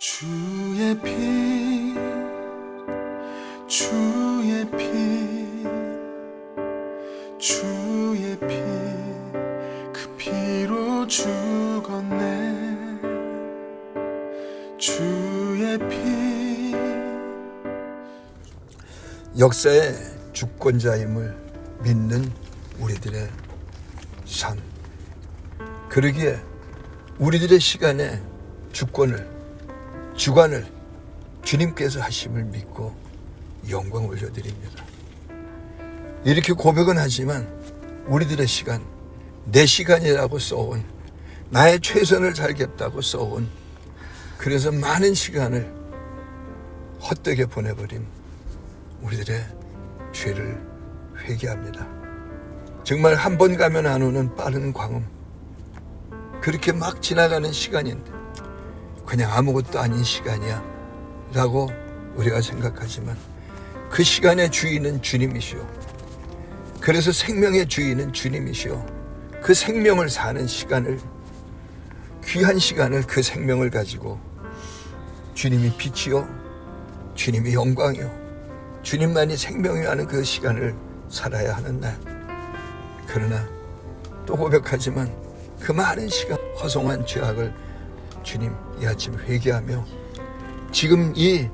주의 피, 주의 피, 주의 피, 그 피로 죽었네. 주의 피. 역사의 주권자임을 믿는 우리들의 삶, 그러기에 우리들의 시간에 주관을 주님께서 하심을 믿고 영광 올려드립니다. 이렇게 고백은 하지만 우리들의 시간, 내 시간이라고 써온, 나의 최선을 다하겠다고 써온, 그래서 많은 시간을 헛되게 보내버린 우리들의 죄를 회개합니다. 정말 한 번 가면 안 오는 빠른 광음, 그렇게 막 지나가는 시간인데 그냥 아무것도 아닌 시간이야 라고 우리가 생각하지만 그 시간의 주인은 주님이시오. 그래서 생명의 주인은 주님이시오. 그 생명을 사는 시간을, 귀한 시간을, 그 생명을 가지고 주님이 빛이요, 주님이 영광이요, 주님만이 생명이 하는 그 시간을 살아야 하는 날. 그러나 또 고백하지만 그 많은 시간 허송한 죄악을 주님 이 아침 회개하며 지금 이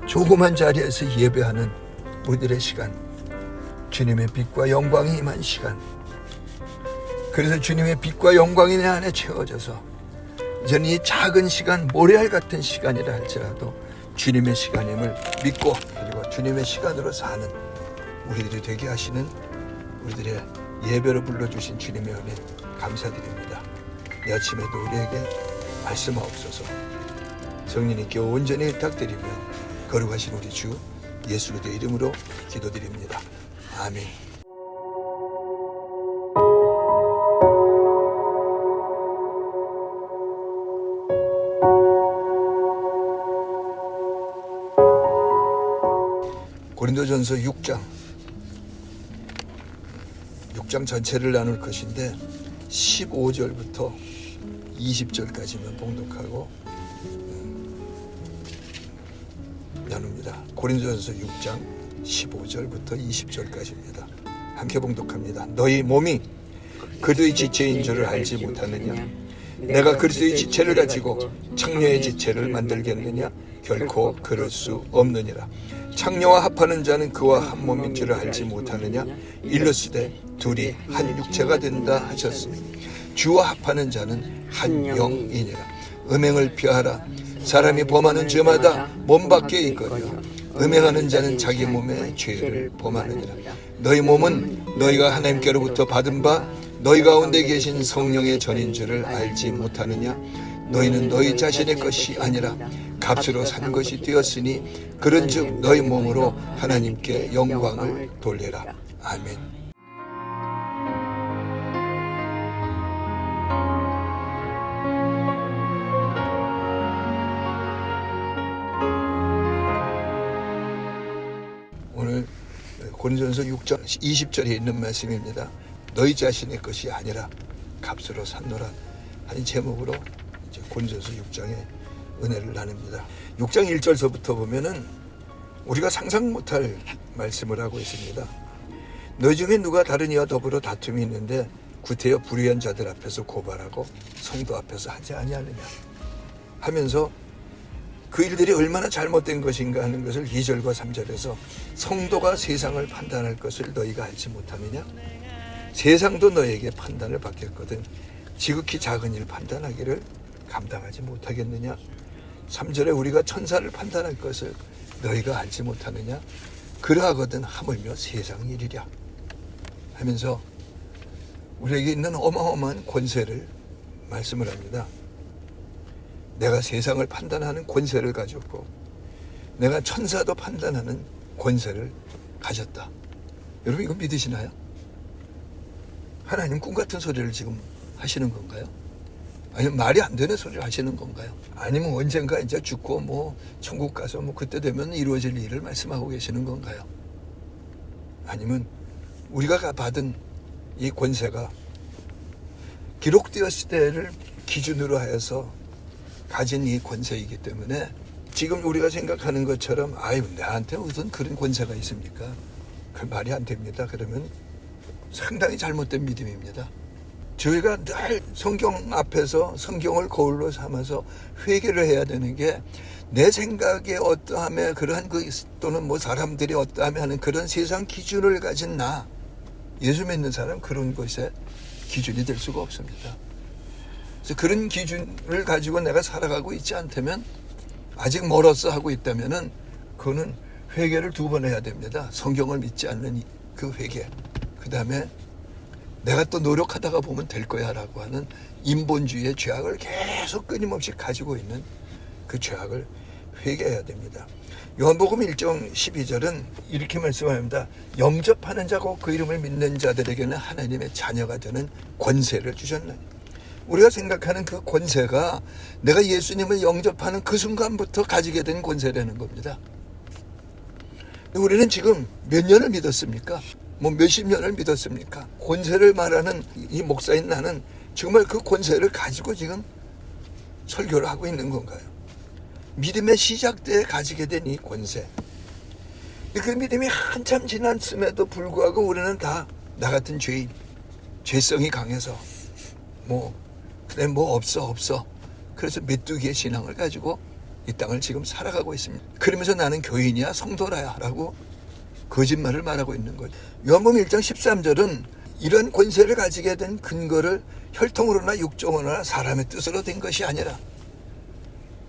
조그만 자리에서 예배하는 우리들의 시간, 주님의 빛과 영광이 임한 시간, 그래서 주님의 빛과 영광이 내 안에 채워져서 이제는 이 작은 시간, 모래알 같은 시간이라 할지라도 주님의 시간임을 믿고, 그리고 주님의 시간으로 사는 우리들이 되게 하시는 우리들의 예배로 불러주신 주님의 은혜 감사드립니다. 이 아침에도 우리에게 말씀하옵소서. 성령님께 온전히 부탁드리며 거룩하신 우리 주 예수 그리스도의 이름으로 기도드립니다. 아멘. 고린도전서 6장 전체를 나눌 것인데 15절부터 20절까지만 봉독하고 나눕니다. 고린도전서 6장 15절부터 20절까지입니다. 함께 봉독합니다. 너희 몸이 그리스도의 지체인 줄을 알지 못하느냐? 내가 그리스도의 지체를 가지고 창녀의 지체를 만들겠느냐? 결코 그럴 수 없느니라. 창녀와 합하는 자는 그와 한 몸인 줄을 알지 못하느냐? 일러스되 둘이 한 육체가 된다 하셨으니 주와 합하는 자는 한 영이니라. 음행을 피하라. 사람이 범하는 죄마다 몸 밖에 있거니와 음행하는 자는 자기 몸의 죄를 범하느니라. 너희 몸은 너희가 하나님께로부터 받은 바 너희 가운데 계신 성령의 전인 줄을 알지 못하느냐? 너희는 너희 자신의 것이 아니라 값으로 산 것이 되었으니 그런즉 너희 몸으로 하나님께 영광을 돌리라. 아멘. 오늘 고린도전서 6장 20절에 있는 말씀입니다. 너희 자신의 것이 아니라 값으로 샀노라 하는 제목으로 이제 고린도전서 6장의 은혜를 나눕니다. 6장 1절서부터 보면은 우리가 상상 못할 말씀을 하고 있습니다. 너희 중에 누가 다른 이와 더불어 다툼이 있는데 구태여 불의한 자들 앞에서 고발하고 성도 앞에서 하지 아니하느냐 하면서 그 일들이 얼마나 잘못된 것인가 하는 것을 2절과 3절에서 성도가 세상을 판단할 것을 너희가 알지 못하느냐? 세상도 너희에게 판단을 받겠거든 지극히 작은 일 판단하기를 감당하지 못하겠느냐? 3절에 우리가 천사를 판단할 것을 너희가 알지 못하느냐? 그러하거든 하물며 세상 일이랴 하면서 우리에게 있는 어마어마한 권세를 말씀을 합니다. 내가 세상을 판단하는 권세를 가졌고 내가 천사도 판단하는 권세를 가졌다. 여러분 이거 믿으시나요? 하나님 꿈같은 소리를 지금 하시는 건가요? 아니면 말이 안 되는 소리를 하시는 건가요? 아니면 언젠가 이제 죽고 뭐 천국 가서 뭐 그때 되면 이루어질 일을 말씀하고 계시는 건가요? 아니면 우리가 받은 이 권세가 기록되었을 때를 기준으로 하여서 가진 이 권세이기 때문에 지금 우리가 생각하는 것처럼 아유 나한테 무슨 그런 권세가 있습니까? 그 말이 안 됩니다. 그러면 상당히 잘못된 믿음입니다. 저희가 늘 성경 앞에서 성경을 거울로 삼아서 회개를 해야 되는 게 내 생각에 어떠하며 그러한 또는 뭐 사람들이 어떠하며 하는 그런 세상 기준을 가진 나 예수 믿는 사람 그런 것에 기준이 될 수가 없습니다. 그래서 그런 기준을 가지고 내가 살아가고 있지 않다면 아직 멀었어 하고 있다면은 그거는 회개를 2번 해야 됩니다. 성경을 믿지 않는 그 회개. 그 다음에 내가 또 노력하다가 보면 될 거야 라고 하는 인본주의의 죄악을 계속 끊임없이 가지고 있는 그 죄악을 회개해야 됩니다. 요한복음 1장 12절은 이렇게 말씀합니다. 영접하는 자고 그 이름을 믿는 자들에게는 하나님의 자녀가 되는 권세를 주셨나니. 우리가 생각하는 그 권세가 내가 예수님을 영접하는 그 순간부터 가지게 된 권세라는 겁니다. 우리는 지금 몇 년을 믿었습니까? 뭐 몇십 년을 믿었습니까? 권세를 말하는 이 목사인 나는 정말 그 권세를 가지고 지금 설교를 하고 있는 건가요? 믿음의 시작 때에 가지게 된 이 권세. 그 믿음이 한참 지났음에도 불구하고 우리는 다 나 같은 죄인, 죄성이 강해서 그래 없어. 그래서 메뚜기의 신앙을 가지고 이 땅을 지금 살아가고 있습니다. 그러면서 나는 교인이야 성도라야 라고 거짓말을 말하고 있는 거죠. 요한복음 1장 13절은 이런 권세를 가지게 된 근거를 혈통으로나 육종으로나 사람의 뜻으로 된 것이 아니라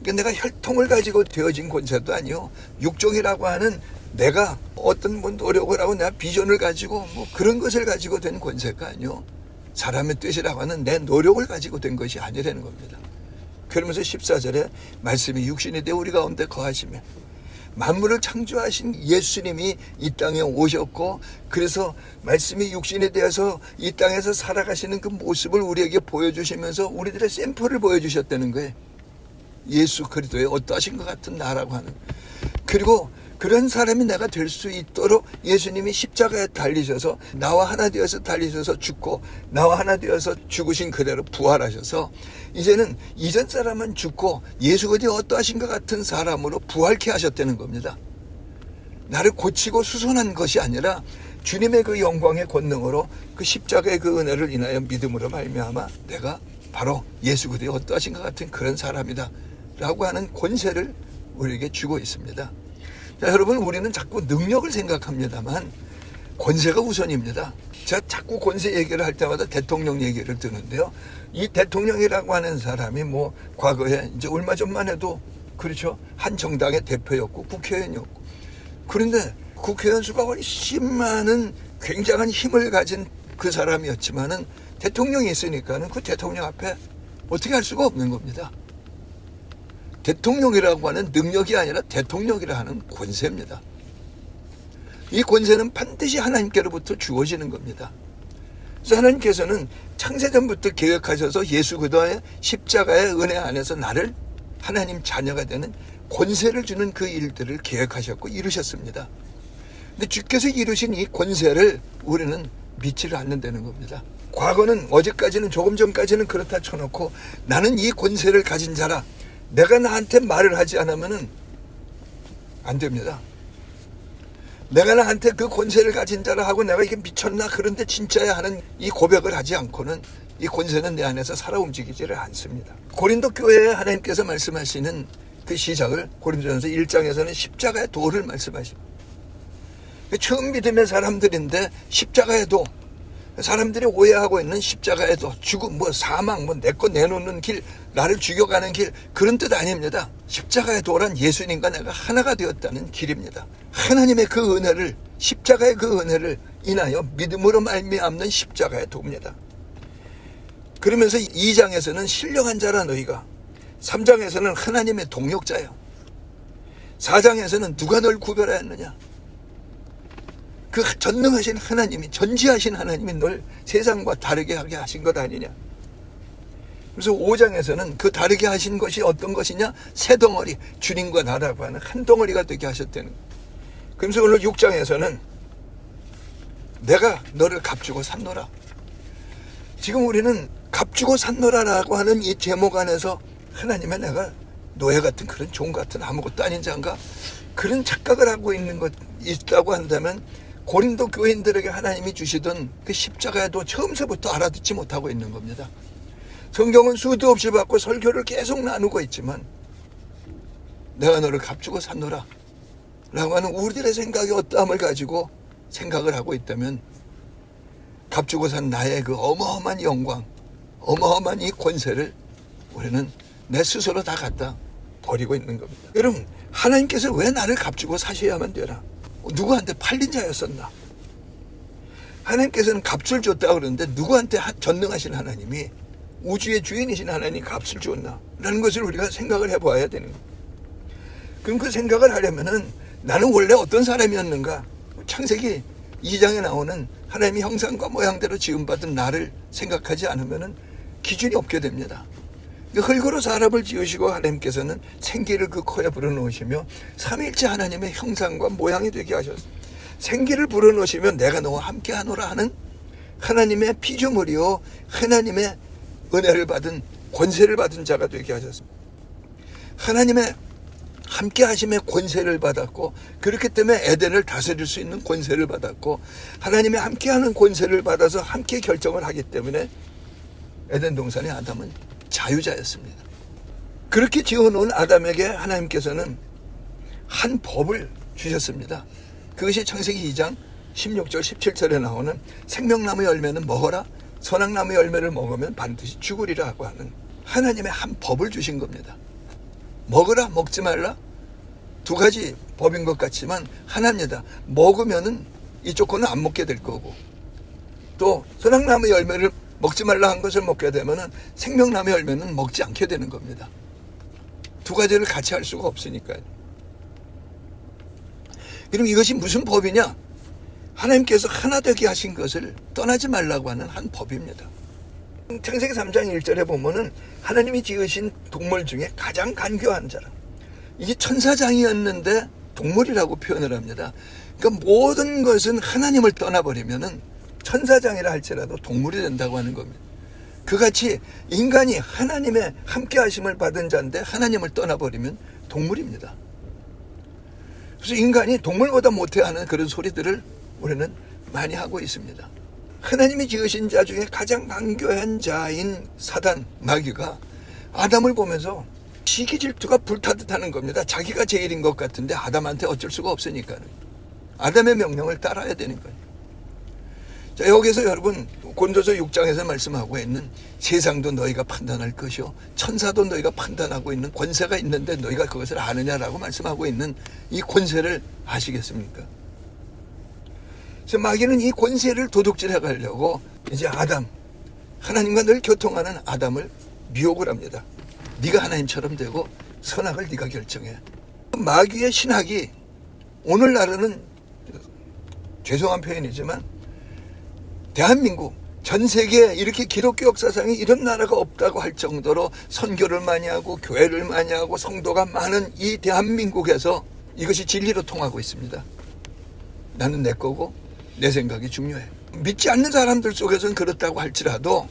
그러니까 내가 혈통을 가지고 되어진 권세도 아니요 육종이라고 하는 내가 어떤 노력을 하고 내가 비전을 가지고 그런 것을 가지고 된 권세가 아니요 사람의 뜻이라고 하는 내 노력을 가지고 된 것이 아니라는 겁니다. 그러면서 14절에 말씀이 육신이 되어 우리 가운데 거하시며 만물을 창조하신 예수님이 이 땅에 오셨고 그래서 말씀이 육신이 되어서 이 땅에서 살아가시는 그 모습을 우리에게 보여주시면서 우리들의 샘플을 보여주셨다는 거예요. 예수 그리스도의 어떠하신 것 같은 나라고 하는. 그리고 그런 사람이 내가 될 수 있도록 예수님이 십자가에 달리셔서 나와 하나 되어서 달리셔서 죽고 나와 하나 되어서 죽으신 그대로 부활하셔서 이제는 이전 사람은 죽고 예수 그리스도 어떠하신 것 같은 사람으로 부활케 하셨다는 겁니다. 나를 고치고 수선한 것이 아니라 주님의 그 영광의 권능으로 그 십자가의 그 은혜를 인하여 믿음으로 말미암아 내가 바로 예수 그리스도 어떠하신 것 같은 그런 사람이다 라고 하는 권세를 우리에게 주고 있습니다. 자, 여러분 우리는 자꾸 능력을 생각합니다만 권세가 우선입니다. 제가 자꾸 권세 얘기를 할 때마다 대통령 얘기를 드는데요. 이 대통령이라고 하는 사람이 과거에 이제 얼마 전만 해도 그렇죠. 한 정당의 대표였고 국회의원이었고 그런데 국회의원 수가 훨씬 많은 굉장한 힘을 가진 그 사람이었지만은 대통령이 있으니까는 그 대통령 앞에 어떻게 할 수가 없는 겁니다. 대통령이라고 하는 능력이 아니라 대통령이라 하는 권세입니다. 이 권세는 반드시 하나님께로부터 주어지는 겁니다. 그래서 하나님께서는 창세전부터 계획하셔서 예수 그리스도의 십자가의 은혜 안에서 나를 하나님 자녀가 되는 권세를 주는 그 일들을 계획하셨고 이루셨습니다. 근데 주께서 이루신 이 권세를 우리는 믿지를 않는다는 겁니다. 과거는 어제까지는 조금 전까지는 그렇다 쳐놓고 나는 이 권세를 가진 자라 내가 나한테 말을 하지 않으면은 안 됩니다. 내가 나한테 그 권세를 가진 자라 하고 내가 이게 미쳤나 그런데 진짜야 하는 이 고백을 하지 않고는 이 권세는 내 안에서 살아 움직이지를 않습니다. 고린도 교회에 하나님께서 말씀하시는 그 시작을 고린도전서 1장에서는 십자가의 도를 말씀하십니다. 처음 믿음의 사람들인데 십자가의 도 사람들이 오해하고 있는 십자가의 도 죽음 사망 내 거 내놓는 길 나를 죽여가는 길 그런 뜻 아닙니다. 십자가의 도란 예수님과 내가 하나가 되었다는 길입니다. 하나님의 그 은혜를 십자가의 그 은혜를 인하여 믿음으로 말미암는 십자가의 도입니다. 그러면서 2장에서는 신령한 자라 너희가 3장에서는 하나님의 동역자야 4장에서는 누가 널 구별하였느냐 그 전능하신 하나님이 전지하신 하나님이 널 세상과 다르게 하게 하신 것 아니냐. 그래서 5장에서는 그 다르게 하신 것이 어떤 것이냐 새 덩어리 주님과 나라고 하는 한 덩어리가 되게 하셨다는. 그래서 오늘 6장에서는 내가 너를 값주고 샀노라. 지금 우리는 값주고 샀노라라고 하는 이 제목 안에서 하나님의 내가 노예 같은 그런 종 같은 아무것도 아닌 자인가, 그런 착각을 하고 있는 것 있다고 한다면 고린도 교인들에게 하나님이 주시던 그 십자가에도 처음서부터 알아듣지 못하고 있는 겁니다. 성경은 수도 없이 받고 설교를 계속 나누고 있지만 내가 너를 값주고 샀노라 라고 하는 우리들의 생각이 어떠함을 가지고 생각을 하고 있다면 값주고 산 나의 그 어마어마한 영광, 어마어마한 이 권세를 우리는 내 스스로 다 갖다 버리고 있는 겁니다. 여러분, 하나님께서 왜 나를 값주고 사셔야만 되나? 누구한테 팔린 자였었나? 하나님께서는 값을 줬다 그러는데 누구한테 전능하신 하나님이, 우주의 주인이신 하나님이 값을 줬나? 라는 것을 우리가 생각을 해봐야 되는 거예요. 그럼 그 생각을 하려면은 나는 원래 어떤 사람이었는가? 창세기 2장에 나오는 하나님의 형상과 모양대로 지음받은 나를 생각하지 않으면은 기준이 없게 됩니다. 흙으로 사람을 지으시고 하나님께서는 생기를 그 코에 불어넣으시며 삼위일체 하나님의 형상과 모양이 되게 하셨어요. 생기를 불어넣으시면 내가 너와 함께하노라 하는 하나님의 피조물이요 하나님의 은혜를 받은 권세를 받은 자가 되게 하셨습니다. 하나님의 함께 하심의 권세를 받았고, 그렇기 때문에 에덴을 다스릴 수 있는 권세를 받았고, 하나님의 함께하는 권세를 받아서 함께 결정을 하기 때문에 에덴 동산의 아담은 자유자였습니다. 그렇게 지어놓은 아담에게 하나님께서는 한 법을 주셨습니다. 그것이 창세기 2장 16절 17절에 나오는 생명나무 열매는 먹어라, 선악나무 열매를 먹으면 반드시 죽으리라고 하는 하나님의 한 법을 주신 겁니다. 먹으라, 먹지 말라, 두 가지 법인 것 같지만 하나입니다. 먹으면은 이쪽 거는 안 먹게 될 거고, 또 선악나무 열매를 먹지 말라 한 것을 먹게 되면은 생명나무 열매는 먹지 않게 되는 겁니다. 두 가지를 같이 할 수가 없으니까요. 그럼 이것이 무슨 법이냐? 하나님께서 하나 되게 하신 것을 떠나지 말라고 하는 한 법입니다. 창세기 3장 1절에 보면은 하나님이 지으신 동물 중에 가장 간교한 자라. 이게 천사장이었는데 동물이라고 표현을 합니다. 그러니까 모든 것은 하나님을 떠나버리면은 천사장이라 할지라도 동물이 된다고 하는 겁니다. 그같이 인간이 하나님의 함께 하심을 받은 자인데 하나님을 떠나버리면 동물입니다. 그래서 인간이 동물보다 못해하는 그런 소리들을 우리는 많이 하고 있습니다. 하나님이 지으신 자 중에 가장 간교한 자인 사단, 마귀가 아담을 보면서 시기 질투가 불타듯 하는 겁니다. 자기가 제일인 것 같은데 아담한테 어쩔 수가 없으니까 아담의 명령을 따라야 되는 거예요. 자, 여기서 여러분 고린도서 6장에서 말씀하고 있는 세상도 너희가 판단할 것이요 천사도 너희가 판단하고 있는 권세가 있는데 너희가 그것을 아느냐라고 말씀하고 있는 이 권세를 아시겠습니까? 그래서 마귀는 이 권세를 도둑질해 가려고 이제 아담, 하나님과 늘 교통하는 아담을 미혹을 합니다. 네가 하나님처럼 되고 선악을 네가 결정해. 마귀의 신학이 오늘날에는 죄송한 표현이지만 대한민국, 전 세계에 이렇게 기독교 역사상에 이런 나라가 없다고 할 정도로 선교를 많이 하고 교회를 많이 하고 성도가 많은 이 대한민국에서 이것이 진리로 통하고 있습니다. 나는 내 거고 내 생각이 중요해. 믿지 않는 사람들 속에서는 그렇다고 할지라도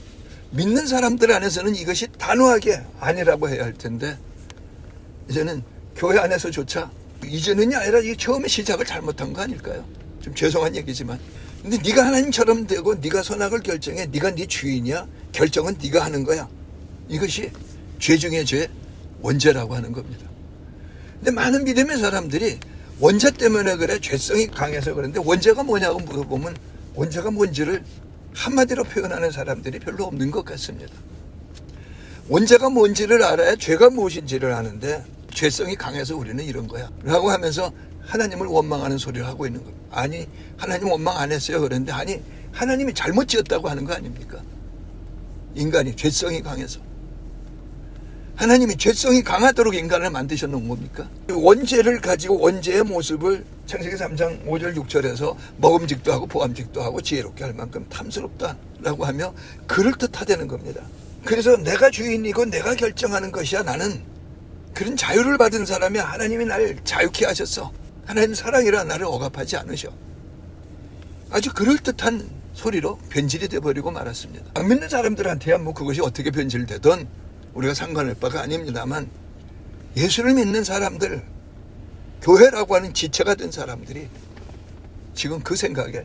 믿는 사람들 안에서는 이것이 단호하게 아니라고 해야 할 텐데, 이제는 교회 안에서조차 이제는이 아니라 이 처음에 시작을 잘못한 거 아닐까요? 좀 죄송한 얘기지만, 근데 네가 하나님처럼 되고 네가 선악을 결정해, 네가 네 주인이야, 결정은 네가 하는 거야. 이것이 죄 중에 죄, 원죄라고 하는 겁니다. 근데 많은 믿음의 사람들이 원죄 때문에 그래, 죄성이 강해서 그런데 원죄가 뭐냐고 물어보면 원죄가 뭔지를 한마디로 표현하는 사람들이 별로 없는 것 같습니다. 원죄가 뭔지를 알아야 죄가 무엇인지를 아는데 죄성이 강해서 우리는 이런 거야 라고 하면서 하나님을 원망하는 소리를 하고 있는 겁니다. 아니, 하나님 원망 안 했어요. 그런데 아니, 하나님이 잘못 지었다고 하는 거 아닙니까? 인간이 죄성이 강해서. 하나님이 죄성이 강하도록 인간을 만드셔 놓은 겁니까? 원죄를 가지고 원죄의 모습을 창세기 3장 5절 6절에서 먹음직도 하고 보암직도 하고 지혜롭게 할 만큼 탐스럽다라고 하며 그럴듯하다는 겁니다. 그래서 내가 주인이고 내가 결정하는 것이야 나는. 그런 자유를 받은 사람이 하나님이 나를 자유케 하셨어. 하나님 사랑이라 나를 억압하지 않으셔. 아주 그럴듯한 소리로 변질이 돼버리고 말았습니다. 안 믿는 사람들한테야 뭐 그것이 어떻게 변질되든 우리가 상관할 바가 아닙니다만 예수를 믿는 사람들, 교회라고 하는 지체가 된 사람들이 지금 그 생각에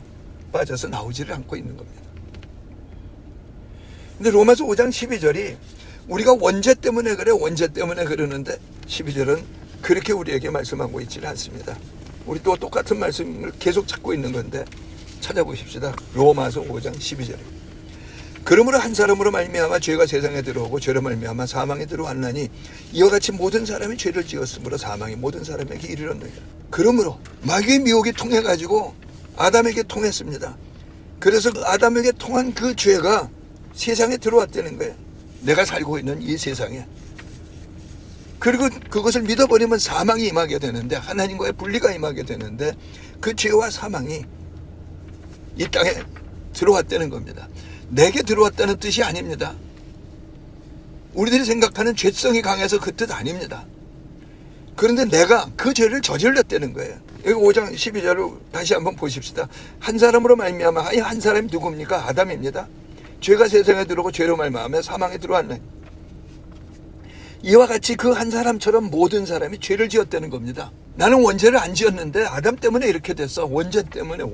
빠져서 나오지를 않고 있는 겁니다. 근데 로마서 5장 12절이 우리가 원죄 때문에 그래, 원죄 때문에 그러는데 12절은 그렇게 우리에게 말씀하고 있지는 않습니다. 우리 또 똑같은 말씀을 계속 찾고 있는 건데 찾아보십시다. 로마서 5장 12절입니다. 그러므로 한 사람으로 말미암아 죄가 세상에 들어오고 죄로 말미암아 사망에 들어왔나니 이와 같이 모든 사람이 죄를 지었으므로 사망이 모든 사람에게 이르렀느니라. 그러므로 마귀의 미혹이 통해 가지고 아담에게 통했습니다. 그래서 아담에게 통한 그 죄가 세상에 들어왔다는 거예요. 내가 살고 있는 이 세상에. 그리고 그것을 믿어버리면 사망이 임하게 되는데, 하나님과의 분리가 임하게 되는데, 그 죄와 사망이 이 땅에 들어왔다는 겁니다. 내게 들어왔다는 뜻이 아닙니다. 우리들이 생각하는 죄성이 강해서 그 뜻 아닙니다. 그런데 내가 그 죄를 저질렀다는 거예요. 여기 5장 12절을 다시 한번 보십시다. 한 사람으로 말미암아, 이 한 사람이 누굽니까? 아담입니다. 죄가 세상에 들어오고 죄로 말미암아 사망에 들어왔네. 이와 같이 그 한 사람처럼 모든 사람이 죄를 지었다는 겁니다. 나는 원죄를 안 지었는데 아담 때문에 이렇게 됐어. 원죄 때문에,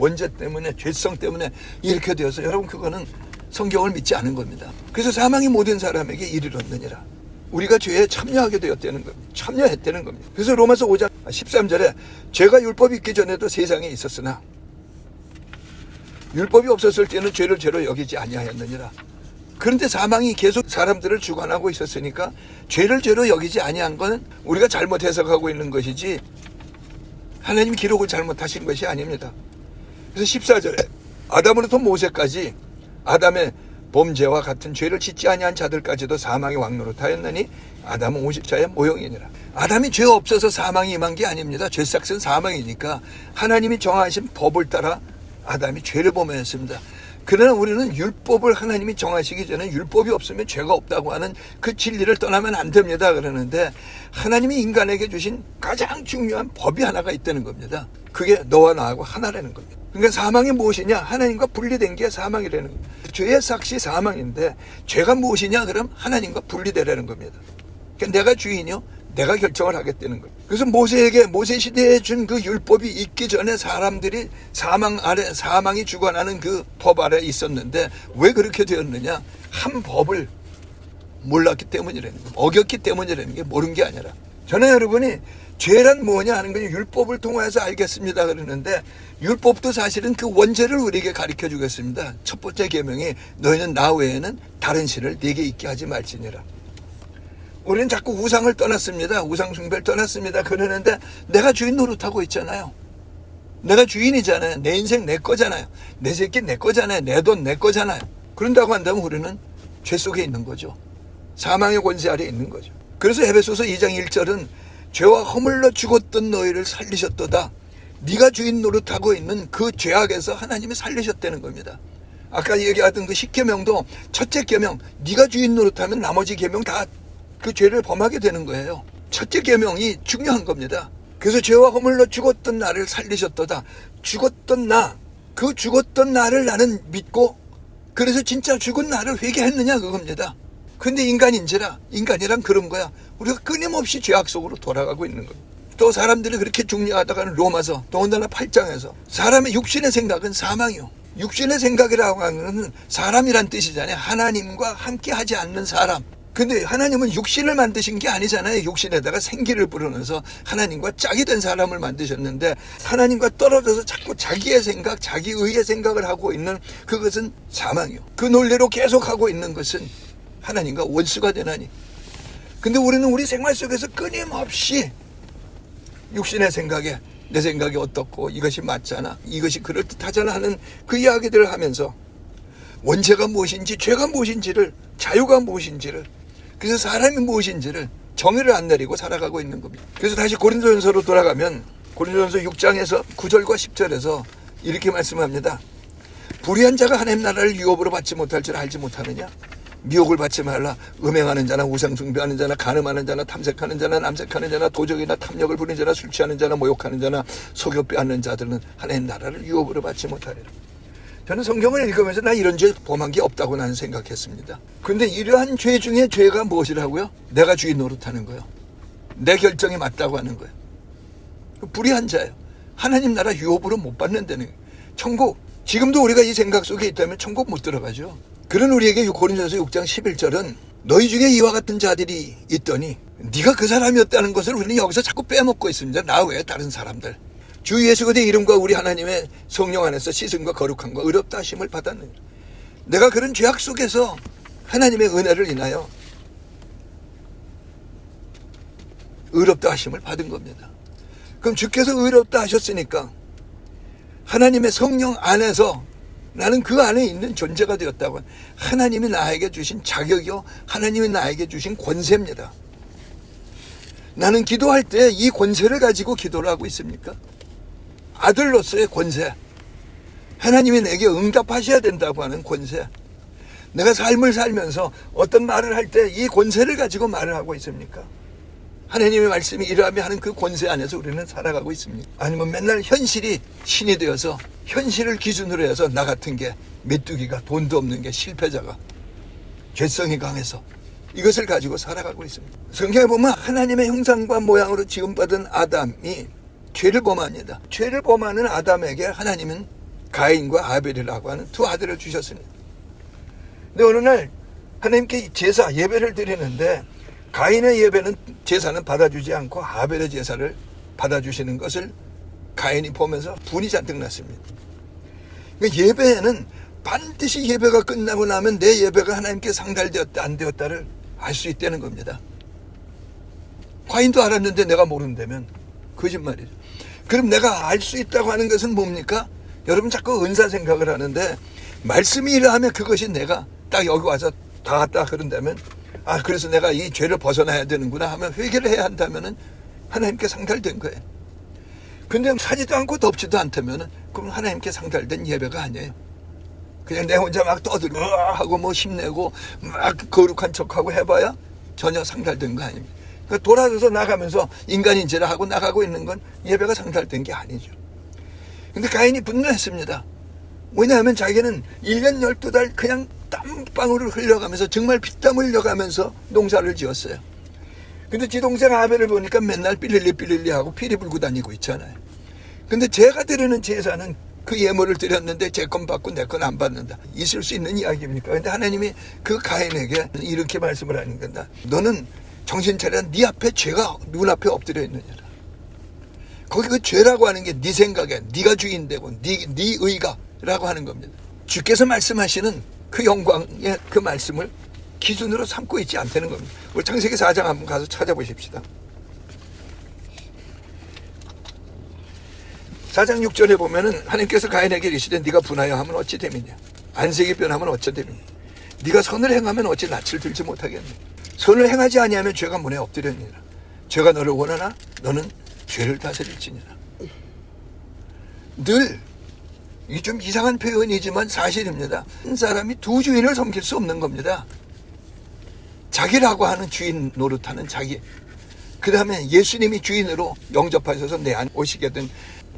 죄성 때문에 이렇게 되어서 여러분 그거는 성경을 믿지 않은 겁니다. 그래서 사망이 모든 사람에게 이르렀느니라. 우리가 죄에 참여하게 되었다는 겁니다. 참여했다는 겁니다. 그래서 로마서 5장 13절에 죄가 율법이 있기 전에도 세상에 있었으나 율법이 없었을 때는 죄를 죄로 여기지 아니하였느니라. 그런데 사망이 계속 사람들을 주관하고 있었으니까 죄를 죄로 여기지 아니한 건 우리가 잘못 해석하고 있는 것이지 하나님 기록을 잘못하신 것이 아닙니다. 그래서 14절에 아담으로부터 모세까지 아담의 범죄와 같은 죄를 짓지 아니한 자들까지도 사망의 왕노릇하였느니 아담은 50자의 모형이니라. 아담이 죄 없어서 사망이 임한 게 아닙니다. 죄삭은 사망이니까 하나님이 정하신 법을 따라 아담이 죄를 범하였습니다. 그러나 우리는 율법을 하나님이 정하시기 전에 율법이 없으면 죄가 없다고 하는 그 진리를 떠나면 안 됩니다. 그러는데 하나님이 인간에게 주신 가장 중요한 법이 하나가 있다는 겁니다. 그게 너와 나하고 하나라는 겁니다. 그러니까 사망이 무엇이냐? 하나님과 분리된 게 사망이라는 겁니다. 죄의 삭시 사망인데 죄가 무엇이냐? 그럼 하나님과 분리되라는 겁니다. 그러니까 내가 주인이요, 내가 결정을 하겠다는 거예요. 그래서 모세에게 모세 시대에 준 그 율법이 있기 전에 사람들이 사망이 주관하는 그 법 아래 있었는데 왜 그렇게 되었느냐? 한 법을 몰랐기 때문이라는 거예요. 어겼기 때문이라는 게 모른 게 아니라. 저는 여러분이 죄란 뭐냐 하는 건 율법을 통해서 알겠습니다 그러는데 율법도 사실은 그 원죄를 우리에게 가르쳐 주겠습니다. 첫 번째 계명이 너희는 나 외에는 다른 신을 네게 있게 하지 말지니라. 우리는 자꾸 우상을 떠났습니다. 우상 숭배를 떠났습니다. 그러는데 내가 주인 노릇하고 있잖아요. 내가 주인이잖아요. 내 인생 내 거잖아요. 내 새끼 내 거잖아요. 내 돈 내 거잖아요. 그런다고 한다면 우리는 죄 속에 있는 거죠. 사망의 권세 아래에 있는 거죠. 그래서 에베소서 2장 1절은 죄와 허물러 죽었던 너희를 살리셨도다. 네가 주인 노릇하고 있는 그 죄악에서 하나님이 살리셨다는 겁니다. 아까 얘기하던 그 10계명도 첫째 계명, 네가 주인 노릇하면 나머지 계명 다 그 죄를 범하게 되는 거예요. 첫째 계명이 중요한 겁니다. 그래서 죄와 허물러 죽었던 나를 살리셨도다. 죽었던 나, 그 죽었던 나를 나는 믿고 그래서 진짜 죽은 나를 회개했느냐 그겁니다. 근데 인간이란 그런 거야. 우리가 끊임없이 죄악 속으로 돌아가고 있는 거예요. 또 사람들이 그렇게 중요하다가는 로마서 더군다나 8장에서 사람의 육신의 생각은 사망이요. 육신의 생각이라고 하는 것은 사람이란 뜻이잖아요. 하나님과 함께 하지 않는 사람. 근데 하나님은 육신을 만드신 게 아니잖아요. 육신에다가 생기를 불어넣어서 하나님과 짝이 된 사람을 만드셨는데 하나님과 떨어져서 자꾸 자기의 생각, 자기의 생각을 하고 있는 그것은 사망이요. 그 논리로 계속하고 있는 것은 하나님과 원수가 되나니. 근데 우리는 우리 생활 속에서 끊임없이 육신의 생각에 내 생각이 어떻고 이것이 맞잖아, 이것이 그럴듯하잖아 하는 그 이야기들을 하면서 원죄가 무엇인지 죄가 무엇인지를, 자유가 무엇인지를, 그래서 사람이 무엇인지를 정의를 안 내리고 살아가고 있는 겁니다. 그래서 다시 고린도전서로 돌아가면 고린도전서 6장에서 9절과 10절에서 이렇게 말씀합니다. 불의한 자가 하나님 나라를 유업으로 받지 못할 줄 알지 못하느냐? 미혹을 받지 말라. 음행하는 자나 우상 숭배하는 자나 간음하는 자나 탐색하는 자나 남색하는 자나 도적이나 탐욕을 부리는 자나 술 취하는 자나 모욕하는 자나 속여 빼앗는 자들은 하나님 나라를 유업으로 받지 못하리라. 저는 성경을 읽으면서 나 이런 죄 범한 게 없다고 나는 생각했습니다. 근데 이러한 죄 중에 죄가 무엇이라고요? 내가 주인 노릇하는 거예요. 내 결정이 맞다고 하는 거예요. 불의한 자예요. 하나님 나라 유업으로 못 받는다는 거예요. 천국, 지금도 우리가 이 생각 속에 있다면 천국 못 들어가죠. 그런 우리에게 고린도전서 6장 11절은 너희 중에 이와 같은 자들이 있더니 네가 그 사람이었다는 것을 우리는 여기서 자꾸 빼먹고 있습니다. 나 외에 다른 사람들. 주 예수 그리스도의 이름과 우리 하나님의 성령 안에서 씻음과 거룩함과 의롭다 하심을 받았느니라. 내가 그런 죄악 속에서 하나님의 은혜를 인하여 의롭다 하심을 받은 겁니다. 그럼 주께서 의롭다 하셨으니까 하나님의 성령 안에서 나는 그 안에 있는 존재가 되었다고. 하나님이 나에게 주신 자격이요, 하나님이 나에게 주신 권세입니다. 나는 기도할 때 이 권세를 가지고 기도를 하고 있습니까? 아들로서의 권세, 하나님이 내게 응답하셔야 된다고 하는 권세. 내가 삶을 살면서 어떤 말을 할 때 이 권세를 가지고 말을 하고 있습니까? 하나님의 말씀이 이러하며 하는 그 권세 안에서 우리는 살아가고 있습니다. 아니면 맨날 현실이 신이 되어서 현실을 기준으로 해서 나 같은 게 메뚜기가, 돈도 없는 게 실패자가, 죄성이 강해서 이것을 가지고 살아가고 있습니다. 성경에 보면 하나님의 형상과 모양으로 지음받은 아담이 죄를 범합니다. 죄를 범하는 아담에게 하나님은 가인과 아벨이라고 하는 두 아들을 주셨습니다. 근데 어느 날 하나님께 제사, 예배를 드리는데 가인의 예배는, 제사는 받아주지 않고 아벨의 제사를 받아주시는 것을 가인이 보면서 분이 잔뜩 났습니다. 그러니까 예배에는 반드시 예배가 끝나고 나면 내 예배가 하나님께 상달되었다 안 되었다를 알 수 있다는 겁니다. 가인도 알았는데 내가 모른다면 거짓말이죠. 그럼 내가 알 수 있다고 하는 것은 뭡니까? 여러분 자꾸 은사 생각을 하는데 말씀이 이러하면 그것이 내가 딱 여기 와서 다 왔다 그런다면, 아 그래서 내가 이 죄를 벗어나야 되는구나 하면 회개를 해야 한다면 하나님께 상달된 거예요. 근데 사지도 않고 덥지도 않다면 그럼 하나님께 상달된 예배가 아니에요. 그냥 내 혼자 막 떠들고 하고 뭐 힘내고 막 거룩한 척하고 해봐야 전혀 상달된 거 아닙니다. 그러니까 돌아서서 나가면서 인간인지라 하고 나가고 있는 건 예배가 상달된 게 아니죠. 근데 가인이 분노했습니다. 왜냐하면 자기는 1년 12달 그냥 땀방울을 흘려가면서, 정말 피땀 흘려가면서 농사를 지었어요. 근데 지 동생 아벨을 보니까 맨날 삐릴리 하고 피리 불고 다니고 있잖아요. 근데 제가 드리는 제사는 그 예물을 드렸는데 제 건 받고 내 건 안 받는다. 있을 수 있는 이야기입니까? 근데 하나님이 그 가인에게 이렇게 말씀을 하는 건다. 너는 정신 차려. 네 앞에 죄가 눈앞에 엎드려 있느냐라. 거기 그 죄라고 하는 게 네 생각에 네가 주인되고 네 의가라고 하는 겁니다. 주께서 말씀하시는 그 영광의 그 말씀을 기준으로 삼고 있지 않다는 겁니다. 우리 창세기 4장 한번 가서 찾아보십시다. 4장 6절에 보면은 하나님께서 가인에게 이르시되 네가 분하여 하면 어찌 됨이냐, 안색이 변하면 어찌 됨이냐, 네가 선을 행하면 어찌 낯을 들지 못하겠느냐. 선을 행하지 아니하면 죄가 문에 엎드렸느니라. 죄가 너를 원하나 너는 죄를 다스릴지니라. 늘 이게 좀 이상한 표현이지만 사실입니다. 한 사람이 두 주인을 섬길 수 없는 겁니다. 자기라고 하는 주인 노릇하는 자기, 그 다음에 예수님이 주인으로 영접하셔서 내 안 오시게 된,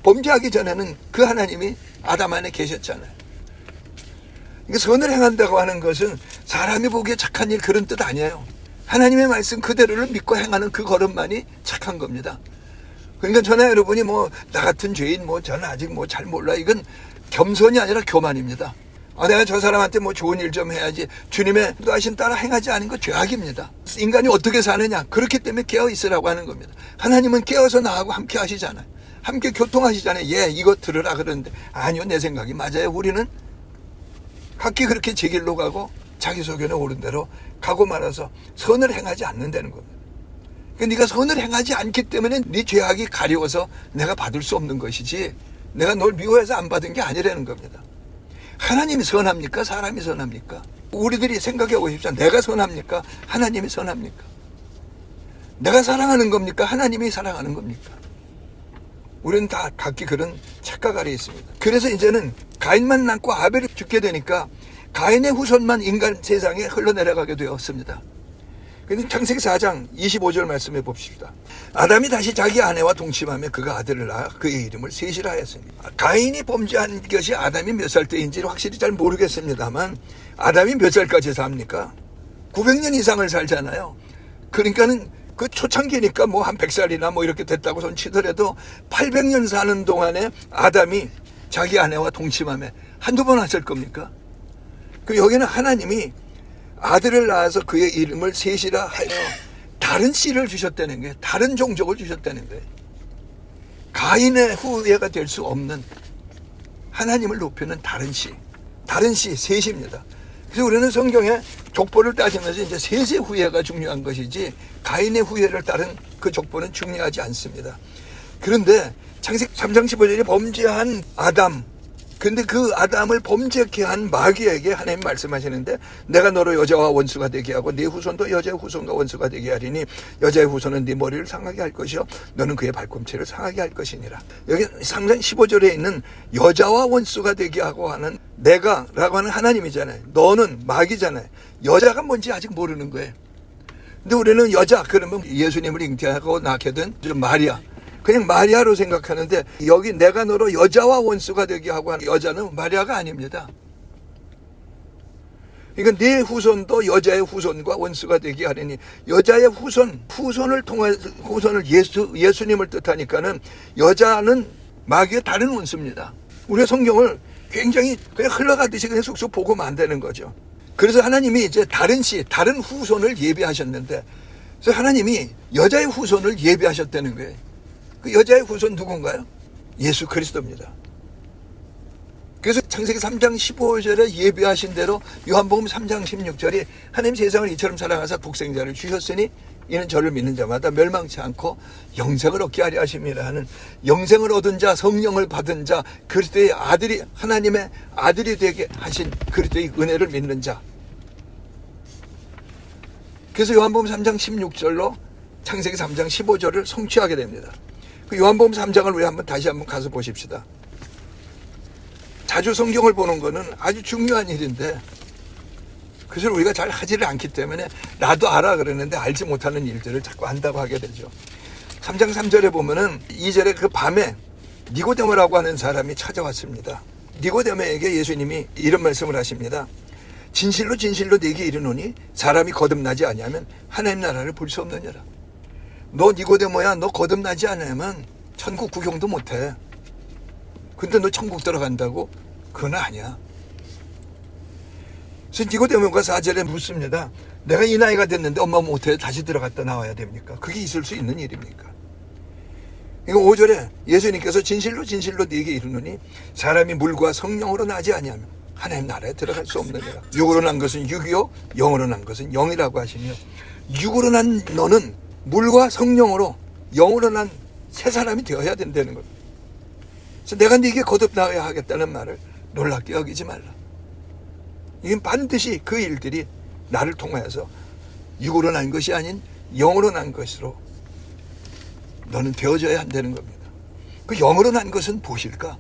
범죄하기 전에는 그 하나님이 아담 안에 계셨잖아요. 그러니까 선을 행한다고 하는 것은 사람이 보기에 착한 일, 그런 뜻 아니에요. 하나님의 말씀 그대로를 믿고 행하는 그 걸음만이 착한 겁니다. 그러니까 저나 여러분이 뭐 나 같은 죄인 뭐 저는 아직 뭐 잘 몰라, 이건 겸손이 아니라 교만입니다. 내가 저 사람한테 뭐 좋은 일 좀 해야지, 주님의 하신 따라 행하지 않은 거 죄악입니다. 인간이 어떻게 사느냐, 그렇기 때문에 깨어 있으라고 하는 겁니다. 하나님은 깨어서 나하고 함께 하시잖아요. 함께 교통하시잖아요. 예, 이거 들으라 그러는데 아니요, 내 생각이 맞아요. 우리는 각기 그렇게 제 길로 가고 자기 소견에 옳은 대로 가고 말아서 선을 행하지 않는다는 겁니다. 그러니까 네가 선을 행하지 않기 때문에 네 죄악이 가려워서 내가 받을 수 없는 것이지, 내가 널 미워해서 안 받은 게 아니라는 겁니다. 하나님이 선합니까? 사람이 선합니까? 우리들이 생각해 보십시오. 내가 선합니까? 하나님이 선합니까? 내가 사랑하는 겁니까? 하나님이 사랑하는 겁니까? 우리는 다 각기 그런 착각 아래에 있습니다. 그래서 이제는 가인만 남고 아벨이 죽게 되니까 가인의 후손만 인간 세상에 흘러내려가게 되었습니다. 근데 창세기 4장 25절 말씀해 봅시다. 아담이 다시 자기 아내와 동침하며 그가 아들을 낳아 그의 이름을 셋이라 하였으니, 가인이 범죄한 것이 아담이 몇 살 때인지는 확실히 잘 모르겠습니다만 아담이 몇 살까지 삽니까? 900년 이상을 살잖아요. 그러니까는 그 초창기니까 뭐 한 100살이나 뭐 이렇게 됐다고 손 치더라도 800년 사는 동안에 아담이 자기 아내와 동침하며 한두 번 했을 겁니까? 그 여기는 하나님이 아들을 낳아서 그의 이름을 셋이라 하여 다른 씨를 주셨다는 거예요. 다른 종족을 주셨다는 거예요. 가인의 후예가 될 수 없는 하나님을 높이는 다른 씨, 셋입니다. 그래서 우리는 성경에 족보를 따지면서 이제 셋의 후예가 중요한 것이지 가인의 후예를 따른 그 족보는 중요하지 않습니다. 그런데 창세기 3장 15절에 범죄한 아담, 근데 그 아담을 범죄케 한 마귀에게 하나님 말씀하시는데, 내가 너로 여자와 원수가 되게 하고 네 후손도 여자의 후손과 원수가 되게 하리니 여자의 후손은 네 머리를 상하게 할 것이요 너는 그의 발꿈치를 상하게 할 것이니라. 여기 3장 15절에 있는 여자와 원수가 되게 하고 하는 내가 라고 하는 하나님이잖아요. 너는 마귀잖아요. 여자가 뭔지 아직 모르는 거예요. 근데 우리는 여자 그러면 예수님을 잉태하고 낳게 된 마리아, 그냥 마리아로 생각하는데, 여기 내가 너로 여자와 원수가 되게 하고 하는 여자는 마리아가 아닙니다. 그러니까 네 후손도 여자의 후손과 원수가 되게 하려니, 여자의 후손을 통해 후손을 예수님을 뜻하니까는 여자는 마귀의 다른 원수입니다. 우리가 성경을 굉장히 그냥 흘러가듯이 그냥 쑥쑥 보고만 안 되는 거죠. 그래서 하나님이 이제 다른 후손을 예비하셨는데, 그래서 하나님이 여자의 후손을 예비하셨다는 거예요. 그 여자의 후손 누군가요? 예수 그리스도입니다. 그래서 창세기 3장 15절에 예비하신 대로 요한복음 3장 16절이 하나님 세상을 이처럼 사랑하사 독생자를 주셨으니 이는 저를 믿는 자마다 멸망치 않고 영생을 얻게 하려 하심이라 하는, 영생을 얻은 자, 성령을 받은 자, 그리스도의 아들이, 하나님의 아들이 되게 하신 그리스도의 은혜를 믿는 자. 그래서 요한복음 3장 16절로 창세기 3장 15절을 성취하게 됩니다. 그 요한복음 3장을 우리 다시 한번 가서 보십시다. 자주 성경을 보는 거는 아주 중요한 일인데 그것을 우리가 잘 하지를 않기 때문에 나도 알아 그러는데 알지 못하는 일들을 자꾸 한다고 하게 되죠. 3장 3절에 보면은 2절에 그 밤에 니고데모라고 하는 사람이 찾아왔습니다. 니고데모에게 예수님이 이런 말씀을 하십니다. 진실로 진실로 네게 이르노니 사람이 거듭나지 아니하면 하나님 나라를 볼 수 없느니라. 너 니고데모야, 너 거듭나지 않으면 천국 구경도 못해. 근데 너 천국 들어간다고? 그건 아니야. 그래서 니고데모가 4절에 묻습니다. 내가 이 나이가 됐는데 엄마 못해 다시 들어갔다 나와야 됩니까? 그게 있을 수 있는 일입니까? 이거 5절에 예수님께서 진실로 진실로 네게 이르노니 사람이 물과 성령으로 나지 아니하면 하나님 나라에 들어갈 수 없느니라. 육으로 난 것은 육이요 영으로 난 것은 영이라고 하시며, 육으로 난 너는 물과 성령으로 영으로 난 새 사람이 되어야 된다는 겁니다. 그래서 내가 네게 거듭나야 하겠다는 말을 놀랍게 여기지 말라. 이건 반드시 그 일들이 나를 통하여서 육으로 난 것이 아닌 영으로 난 것으로 너는 되어져야 한다는 겁니다. 그 영으로 난 것은 무엇일까?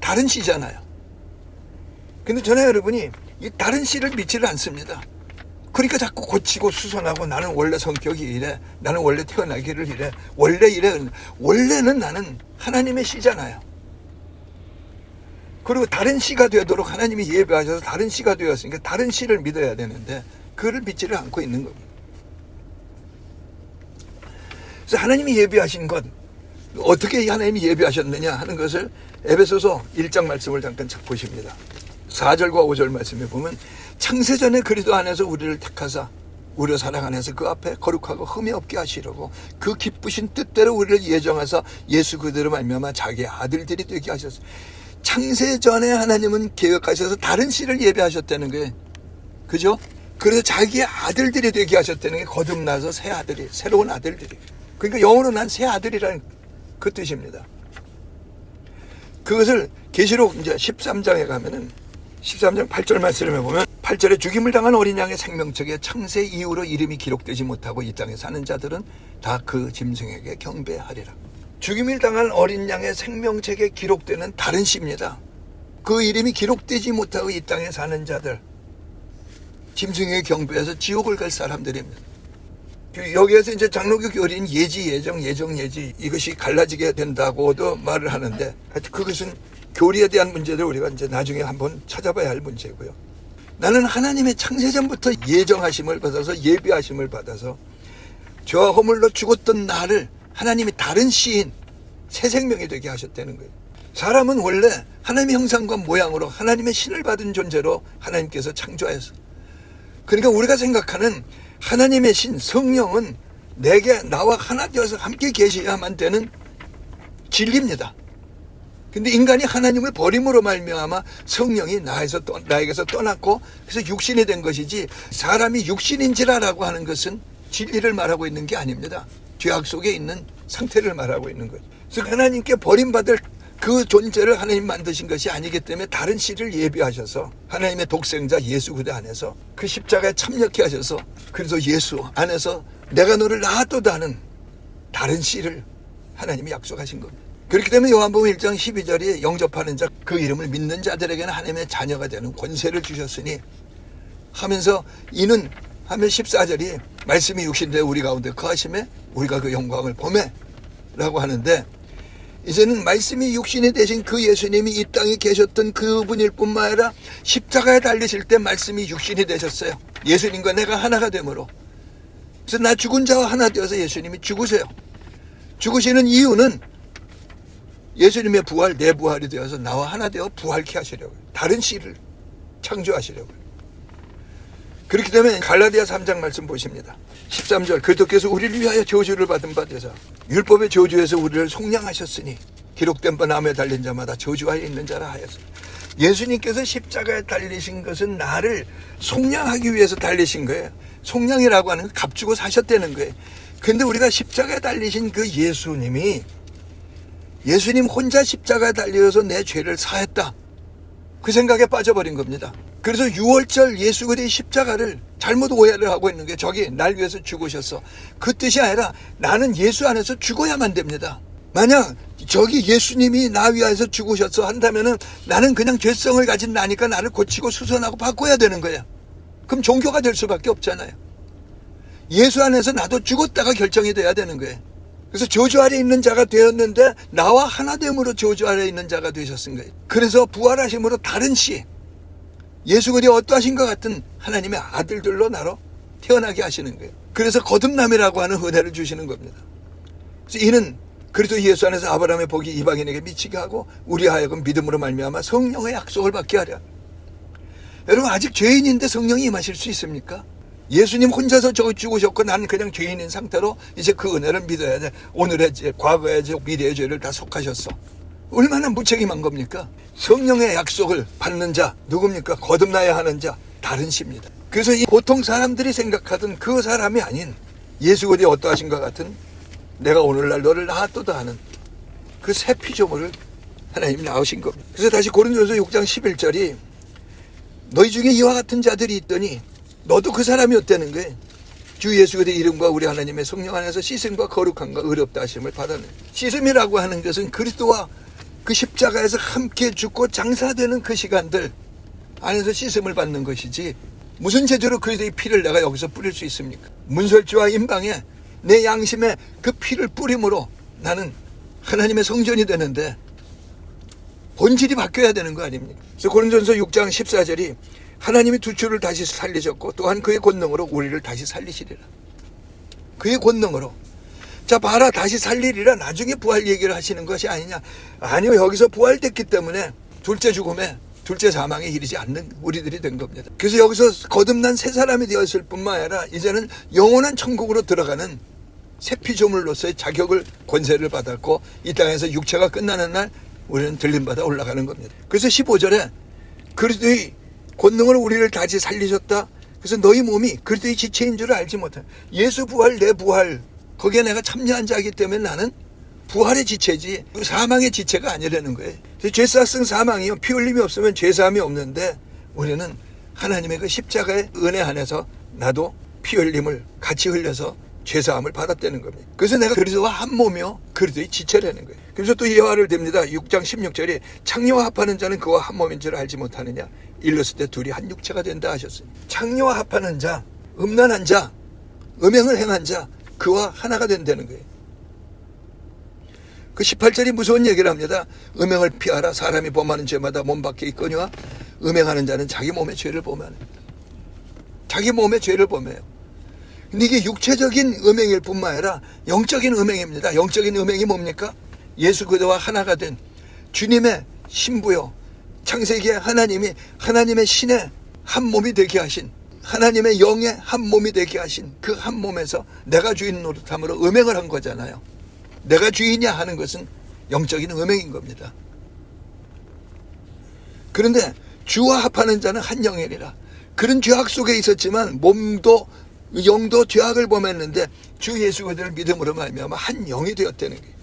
다른 씨잖아요. 근데 저는 여러분이 이 다른 씨를 믿지를 않습니다. 그러니까 자꾸 고치고 수선하고 나는 원래 성격이 이래, 나는 원래 태어나기를 이래, 원래 이래. 원래는 나는 하나님의 씨잖아요. 그리고 다른 씨가 되도록 하나님이 예배하셔서 다른 씨가 되었으니까 다른 씨를 믿어야 되는데 그를 믿지를 않고 있는 겁니다. 그래서 하나님이 예배하신 것, 어떻게 하나님이 예배하셨느냐 하는 것을 에베소서 1장 말씀을 잠깐 보십니다. 4절과 5절 말씀에 보면 창세전에 그리스도 안에서 우리를 택하사 우리 사랑 안에서 그 앞에 거룩하고 흠이 없게 하시려고 그 기쁘신 뜻대로 우리를 예정하사 예수 그대로 말미암아 자기의 아들들이 되게 하셨어요. 창세전에 하나님은 계획하셔서 다른 씨를 예배하셨다는 거예요. 그죠? 그래서 자기의 아들들이 되게 하셨다는 게 거듭나서 새 아들이, 새로운 아들들이. 그러니까 영으로 난 새 아들이라는 그 뜻입니다. 그것을 계시록 이제 13장에 가면은 13장 8절 말씀을 보면 8절에 죽임을 당한 어린 양의 생명책에 창세 이후로 이름이 기록되지 못하고 이 땅에 사는 자들은 다 그 짐승에게 경배하리라. 죽임을 당한 어린 양의 생명책에 기록되는 다른 씨입니다. 그 이름이 기록되지 못하고 이 땅에 사는 자들. 짐승의 경배해서 지옥을 갈 사람들입니다. 여기에서 이제 장로교 교리는 예지, 예정, 예지 이것이 갈라지게 된다고도 말을 하는데 하여튼 그것은 교리에 대한 문제를 우리가 이제 나중에 한번 찾아봐야 할 문제고요. 나는 하나님의 창세전부터 예정하심을 받아서 예비하심을 받아서 죄와 허물로 죽었던 나를 하나님이 다른 시인 새 생명이 되게 하셨다는 거예요. 사람은 원래 하나님의 형상과 모양으로 하나님의 신을 받은 존재로 하나님께서 창조하셨어요. 그러니까 우리가 생각하는 하나님의 신 성령은 내게 나와 하나 되어서 함께 계셔야만 되는 진리입니다. 근데 인간이 하나님을 버림으로 말미암아 성령이 나에게서 떠났고 그래서 육신이 된 것이지, 사람이 육신인지라라고 하는 것은 진리를 말하고 있는 게 아닙니다. 죄악 속에 있는 상태를 말하고 있는 거죠. 그래서 하나님께 버림받을 그 존재를 하나님 만드신 것이 아니기 때문에 다른 씨를 예비하셔서 하나님의 독생자 예수 그대 안에서 그 십자가에 참여케 하셔서, 그래서 예수 안에서 내가 너를 낳았도다 하는 다른 씨를 하나님이 약속하신 겁니다. 그렇기 때문에 요한복음 1장 12절에 영접하는 자 그 이름을 믿는 자들에게는 하나님의 자녀가 되는 권세를 주셨으니 하면서 이는 하면 14절이 말씀이 육신되어 우리 가운데 거하심에 우리가 그 영광을 보매 라고 하는데, 이제는 말씀이 육신이 되신 그 예수님이 이 땅에 계셨던 그분일 뿐만 아니라 십자가에 달리실 때 말씀이 육신이 되셨어요. 예수님과 내가 하나가 되므로. 그래서 나 죽은 자와 하나 되어서 예수님이 죽으세요. 죽으시는 이유는 예수님의 부활, 내 부활이 되어서 나와 하나 되어 부활케 하시려고요. 다른 씨를 창조하시려고요. 그렇기 때문에 갈라디아 3장 말씀 보십니다. 13절 그리스도께서 우리를 위하여 저주를 받은 바 되사 율법의 저주에서 우리를 속량하셨으니 기록된 바 나무에 달린 자마다 저주하여 있는 자라 하였습니다. 예수님께서 십자가에 달리신 것은 나를 속량하기 위해서 달리신 거예요. 속량이라고 하는 건 값주고 사셨다는 거예요. 근데 우리가 십자가에 달리신 그 예수님 혼자 십자가에 달려서 내 죄를 사했다, 그 생각에 빠져버린 겁니다. 그래서 6월절 예수 그리스도의 십자가를 잘못 오해를 하고 있는 게, 저기 날 위해서 죽으셨어, 그 뜻이 아니라 나는 예수 안에서 죽어야만 됩니다. 만약 저기 예수님이 나 위해서 죽으셨어 한다면은 나는 그냥 죄성을 가진 나니까 나를 고치고 수선하고 바꿔야 되는 거야. 그럼 종교가 될 수밖에 없잖아요. 예수 안에서 나도 죽었다가 결정이 돼야 되는 거예요. 그래서 저주 아래 있는 자가 되었는데 나와 하나됨으로 저주 아래 있는 자가 되셨은 거예요. 그래서 부활하심으로 다른 씨, 예수 그리스도 어떠하신 것 같은 하나님의 아들들로 나로 태어나게 하시는 거예요. 그래서 거듭남이라고 하는 은혜를 주시는 겁니다. 그래서 이는 그리스도 예수 안에서 아브라함의 복이 이방인에게 미치게 하고 우리 하여금 믿음으로 말미암아 성령의 약속을 받게 하랴. 여러분, 아직 죄인인데 성령이 임하실 수 있습니까? 예수님 혼자서 저기 죽으셨고 나는 그냥 죄인인 상태로 이제 그 은혜를 믿어야 돼. 오늘의 죄, 과거의 죄, 미래의 죄를 다 속하셨어. 얼마나 무책임한 겁니까? 성령의 약속을 받는 자 누굽니까? 거듭나야 하는 자, 다른 씨입니다. 그래서 이 보통 사람들이 생각하던 그 사람이 아닌 예수 그리스도 어떠하신 것 같은 내가 오늘날 너를 낳았도다 하는 그 새 피조물을 하나님이 낳으신 겁니다. 그래서 다시 고린도전서 6장 11절이 너희 중에 이와 같은 자들이 있더니 너도 그 사람이었다는 거예요. 주 예수 그리스도의 이름과 우리 하나님의 성령 안에서 씻음과 거룩함과 의롭다 하심을 받았네. 씻음이라고 하는 것은 그리스도와 그 십자가에서 함께 죽고 장사되는 그 시간들 안에서 씻음을 받는 것이지, 무슨 제대로 그리스도의 피를 내가 여기서 뿌릴 수 있습니까? 문설주와 임방에 내 양심에 그 피를 뿌림으로 나는 하나님의 성전이 되는데 본질이 바뀌어야 되는 거 아닙니까? 그래서 고린도전서 6장 14절이 하나님이 두 주를 다시 살리셨고 또한 그의 권능으로 우리를 다시 살리시리라. 그의 권능으로. 자, 봐라, 다시 살리리라. 나중에 부활 얘기를 하시는 것이 아니냐. 아니요, 여기서 부활됐기 때문에 둘째 죽음에, 둘째 사망에 이르지 않는 우리들이 된 겁니다. 그래서 여기서 거듭난 새 사람이 되었을 뿐만 아니라 이제는 영원한 천국으로 들어가는 새 피조물로서의 자격을, 권세를 받았고 이 땅에서 육체가 끝나는 날 우리는 들림받아 올라가는 겁니다. 그래서 15절에 그리스도의 권능으로 우리를 다시 살리셨다. 그래서 너희 몸이 그리스도의 지체인 줄 알지 못해. 예수 부활, 내 부활, 거기에 내가 참여한 자이기 때문에 나는 부활의 지체지 사망의 지체가 아니라는 거예요. 죄사성 사망이요, 피 흘림이 없으면 죄사함이 없는데 우리는 하나님의 그 십자가의 은혜 안에서 나도 피 흘림을 같이 흘려서 죄사함을 받았다는 겁니다. 그래서 내가 그리스도와 한 몸이요 그리스도의 지체라는 거예요. 그래서 또 예화를 듭니다. 6장 16절에 창녀와 합하는 자는 그와 한 몸인 줄 알지 못하느냐. 일렀을 때 둘이 한 육체가 된다 하셨어요. 창녀와 합하는 자, 음란한 자, 음행을 행한 자, 그와 하나가 된다는 거예요. 그 18절이 무서운 얘기를 합니다. 음행을 피하라. 사람이 범하는 죄마다 몸 밖에 있거니와 음행하는 자는 자기 몸의 죄를 범하는, 자기 몸의 죄를 범해요. 근데 이게 육체적인 음행일 뿐만 아니라 영적인 음행입니다. 영적인 음행이 뭡니까? 예수 그리스도와 하나가 된 주님의 신부요, 창세기에 하나님이 하나님의 신의 한 몸이 되게 하신, 하나님의 영의 한 몸이 되게 하신 그 한 몸에서 내가 주인 노릇함으로 음행을 한 거잖아요. 내가 주인이야 하는 것은 영적인 음행인 겁니다. 그런데 주와 합하는 자는 한 영이니라. 그런 죄악 속에 있었지만 몸도 영도 죄악을 범했는데 주 예수 그리스도를 믿음으로 말미암아 한 영이 되었다는 거예요.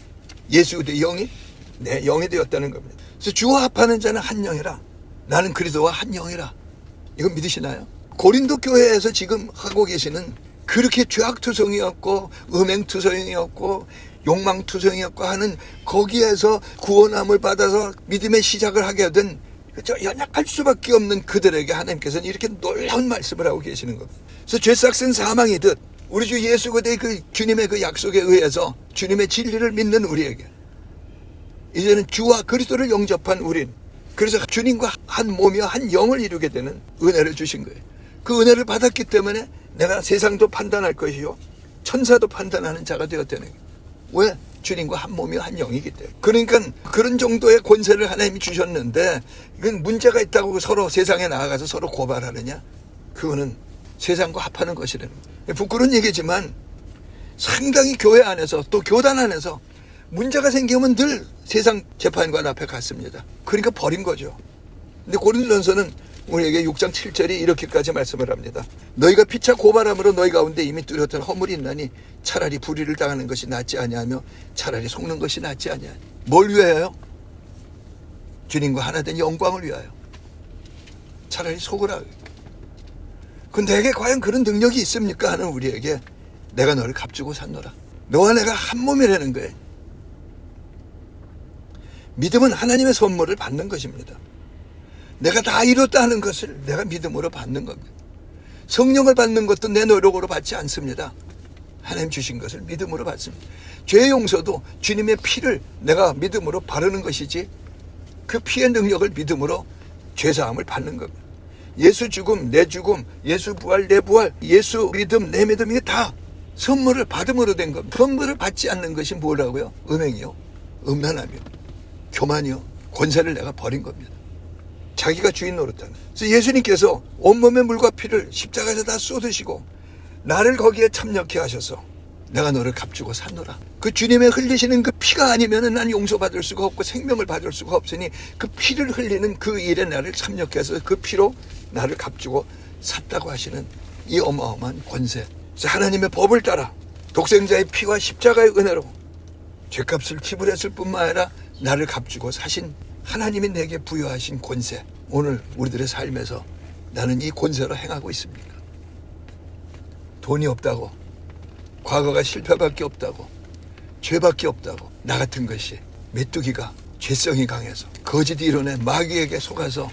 예수 그리스도의 영이 내 영이 되었다는 겁니다. 그래서 주와 합하는 자는 한 영이라. 나는 그리스도와 한 영이라. 이건 믿으시나요? 고린도 교회에서 지금 하고 계시는 그렇게 죄악투성이었고 음행투성이었고 욕망투성이었고 하는 거기에서 구원함을 받아서 믿음의 시작을 하게 된 연약할 수밖에 없는 그들에게 하나님께서는 이렇게 놀라운 말씀을 하고 계시는 겁니다. 그래서 죄삭은 사망이듯 우리 주 예수 그리스도의 그 주님의 그 약속에 의해서 주님의 진리를 믿는 우리에게 이제는 주와 그리스도를 영접한 우린, 그래서 주님과 한 몸이요 한 영을 이루게 되는 은혜를 주신 거예요. 그 은혜를 받았기 때문에 내가 세상도 판단할 것이요 천사도 판단하는 자가 되었다는 거예요. 왜? 주님과 한 몸이 한 영이기 때문에. 그러니까 그런 정도의 권세를 하나님이 주셨는데 이건 문제가 있다고 서로 세상에 나아가서 서로 고발하느냐? 그거는 세상과 합하는 것이라는 거예요. 부끄러운 얘기지만 상당히 교회 안에서 또 교단 안에서 문제가 생기면 늘 세상 재판관 앞에 갔습니다. 그러니까 버린 거죠. 근데 고린도전서는 우리에게 6장 7절이 이렇게까지 말씀을 합니다. 너희가 피차 고발함으로 너희 가운데 이미 뚜렷한 허물이 있나니 차라리 불의를 당하는 것이 낫지 아니하며 차라리 속는 것이 낫지 아니하니. 뭘 위하여? 주님과 하나 된 영광을 위하여. 차라리 속으라. 근데 내게 과연 그런 능력이 있습니까? 하는 우리에게 내가 너를 값주고 샀노라. 너와 내가 한 몸이라는 거예요. 믿음은 하나님의 선물을 받는 것입니다. 내가 다 이뤘다는 것을 내가 믿음으로 받는 겁니다. 성령을 받는 것도 내 노력으로 받지 않습니다. 하나님 주신 것을 믿음으로 받습니다. 죄 용서도 주님의 피를 내가 믿음으로 바르는 것이지 그 피의 능력을 믿음으로 죄사함을 받는 겁니다. 예수 죽음, 내 죽음, 예수 부활, 내 부활, 예수 믿음, 내 믿음, 이게 다 선물을 받음으로 된 겁니다. 선물을 받지 않는 것이 뭐라고요? 음행이요, 음란함이요, 교만이요, 권세를 내가 버린 겁니다. 자기가 주인 노릇하는. 그래서 예수님께서 온몸의 물과 피를 십자가에서 다 쏟으시고 나를 거기에 참여케 하셔서 내가 너를 값주고 샀노라. 그 주님의 흘리시는 그 피가 아니면은 난 용서받을 수가 없고 생명을 받을 수가 없으니 그 피를 흘리는 그 일에 나를 참여케 해서 그 피로 나를 값주고 샀다고 하시는 이 어마어마한 권세. 그래서 하나님의 법을 따라 독생자의 피와 십자가의 은혜로 죄값을 지불했을 뿐만 아니라 나를 값주고 사신 하나님이 내게 부여하신 권세, 오늘 우리들의 삶에서 나는 이 권세로 행하고 있습니까? 돈이 없다고, 과거가 실패밖에 없다고, 죄밖에 없다고, 나 같은 것이 메뚜기가 죄성이 강해서 거짓 이론에 마귀에게 속아서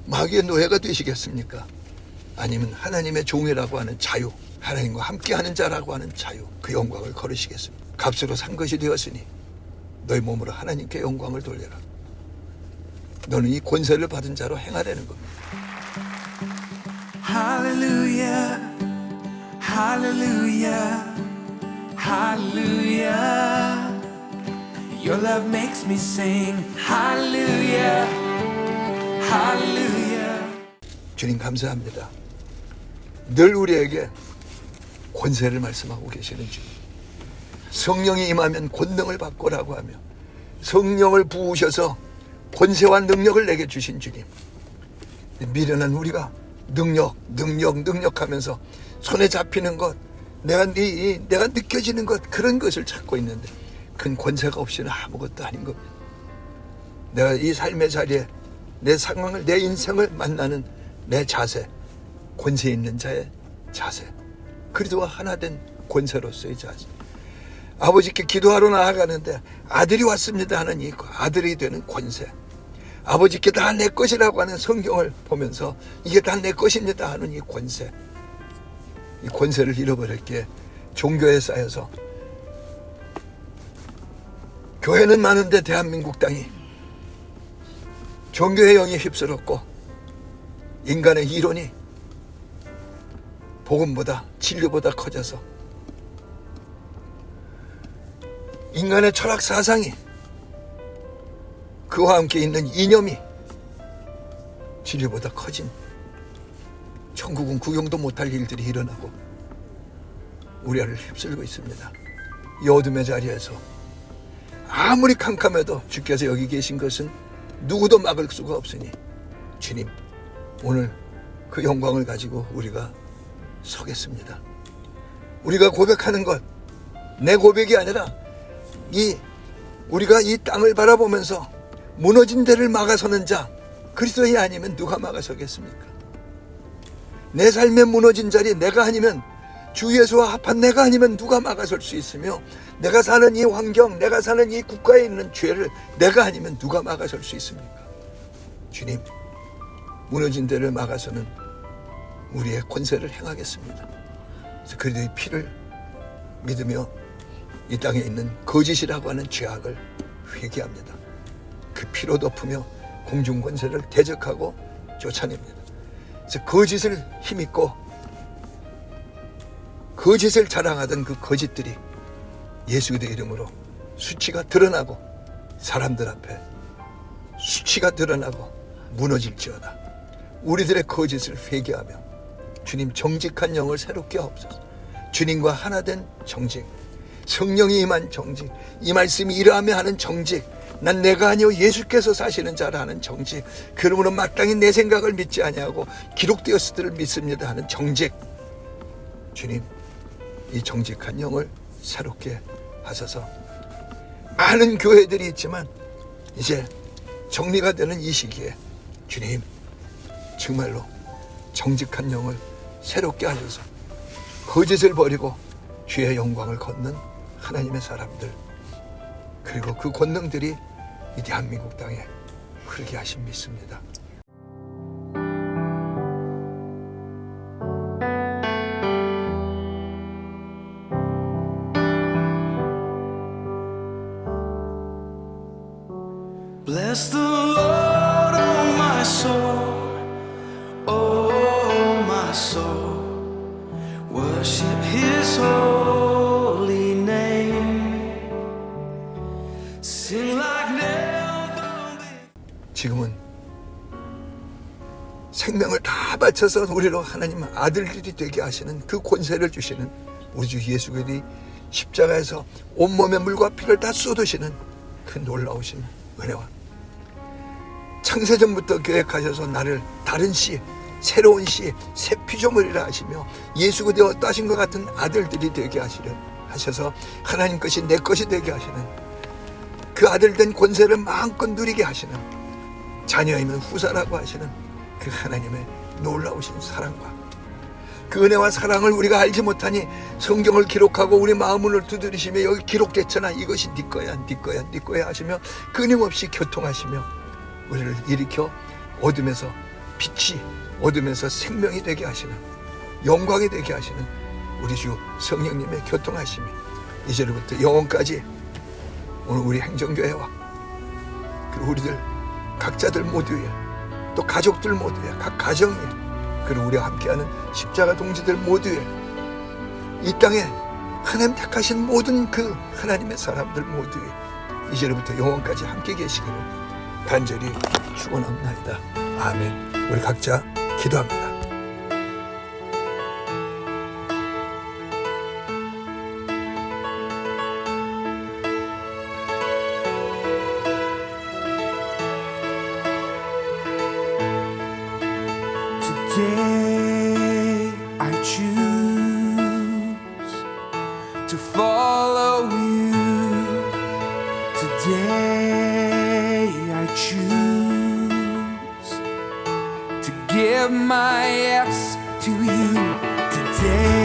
마귀의 노예가 되시겠습니까? 아니면 하나님의 종이라고 하는 자유, 하나님과 함께하는 자라고 하는 자유, 그 영광을 걸으시겠습니까? 값으로 산 것이 되었으니 너희 몸으로 하나님께 영광을 돌려라. 너는 이 권세를 받은 자로 행하라는 겁니다. Hallelujah, hallelujah, hallelujah. Your love makes me sing. Hallelujah, hallelujah. 주님 감사합니다. 늘 우리에게 권세를 말씀하고 계시는 주님. 성령이 임하면 권능을 받고라고 하며 성령을 부으셔서 권세와 능력을 내게 주신 주님. 미련한 우리가 능력하면서 손에 잡히는 것, 내가 느껴지는 것, 그런 것을 찾고 있는데 큰 권세가 없이는 아무것도 아닌 겁니다. 내가 이 삶의 자리에 내 상황을, 내 인생을 만나는 내 자세, 권세 있는 자의 자세, 그리스도와 하나 된 권세로서의 자세. 아버지께 기도하러 나아가는데 아들이 왔습니다 하는 이 아들이 되는 권세. 아버지께 다 내 것이라고 하는 성경을 보면서 이게 다 내 것입니다 하는 이 권세. 이 권세를 잃어버렸기에 종교에 쌓여서 교회는 많은데 대한민국 땅이 종교의 영이 휩쓸었고 인간의 이론이 복음보다 진리보다 커져서 인간의 철학 사상이 그와 함께 있는 이념이 진리보다 커진 천국은 구경도 못할 일들이 일어나고 우리를 휩쓸고 있습니다. 이 어둠의 자리에서 아무리 캄캄해도 주께서 여기 계신 것은 누구도 막을 수가 없으니 주님 오늘 그 영광을 가지고 우리가 서겠습니다. 우리가 고백하는 것 내 고백이 아니라 우리가 이 땅을 바라보면서 무너진 데를 막아서는 자 그리스도인이 아니면 누가 막아서겠습니까? 내 삶의 무너진 자리 내가 아니면 주 예수와 합한 내가 아니면 누가 막아설 수 있으며 내가 사는 이 환경 내가 사는 이 국가에 있는 죄를 내가 아니면 누가 막아설 수 있습니까? 주님 무너진 데를 막아서는 우리의 권세를 행하겠습니다. 그래서 그리스도의 피를 믿으며 이 땅에 있는 거짓이라고 하는 죄악을 회개합니다. 그 피로 덮으며 공중 권세를 대적하고 쫓아냅니다. 그래서 거짓을 힘입고 거짓을 자랑하던 그 거짓들이 예수 그리스도의 이름으로 수치가 드러나고 사람들 앞에 수치가 드러나고 무너질지어다. 우리들의 거짓을 회개하며 주님 정직한 영을 새롭게 하옵소서. 주님과 하나 된 정직, 성령이 임한 정직, 이 말씀이 이러하며 하는 정직, 난 내가 아니요 예수께서 사시는 자라 하는 정직, 그러므로 마땅히 내 생각을 믿지 아니하고 기록되었으리를 믿습니다 하는 정직. 주님 이 정직한 영을 새롭게 하셔서 많은 교회들이 있지만 이제 정리가 되는 이 시기에 주님 정말로 정직한 영을 새롭게 하셔서 거짓을 버리고 주의 영광을 걷는 하나님의 사람들, 그리고 그 권능들이 이 대한민국 땅에 흐르게 하심 믿습니다. Bless the Lord, oh my soul, oh my soul. Worship His holy name. Sing like never before. 지금은 생명을 다 바쳐서 우리로 하나님 아들들이 되게 하시는 그 권세를 주시는 우리 주 예수 그리스도의 십자가에서 온몸의 물과 피를 다 쏟으시는 그 놀라우신 은혜와 창세전부터 계획하셔서 나를 다른 씨, 새로운 씨, 새 피조물이라 하시며 예수 그리스도 어떠하신 것 같은 아들들이 되게 하셔서 하나님 것이 내 것이 되게 하시는 그 아들된 권세를 마음껏 누리게 하시는 자녀이면 후사라고 하시는 그 하나님의 놀라우신 사랑과 그 은혜와 사랑을 우리가 알지 못하니 성경을 기록하고 우리 마음을 두드리시며 여기 기록됐잖아 이것이 네 거야 네 거야 네 거야 하시며 끊임없이 교통하시며 우리를 일으켜 어둠에서 빛이 어둠에서 생명이 되게 하시는 영광이 되게 하시는 우리 주 성령님의 교통하심이 이제부터 영원까지 오늘 우리 행정교회와 그리고 우리들 각자들 모두에 또 가족들 모두에 각 가정에 그리고 우리와 함께하는 십자가 동지들 모두에 이 땅에 하나님 택하신 모든 그 하나님의 사람들 모두에 이제부터 영원까지 함께 계시기를 간절히 축원합니다. 아멘. 우리 각자 기도합니다. Today I choose to follow you. Today I choose to give my yes to you. Today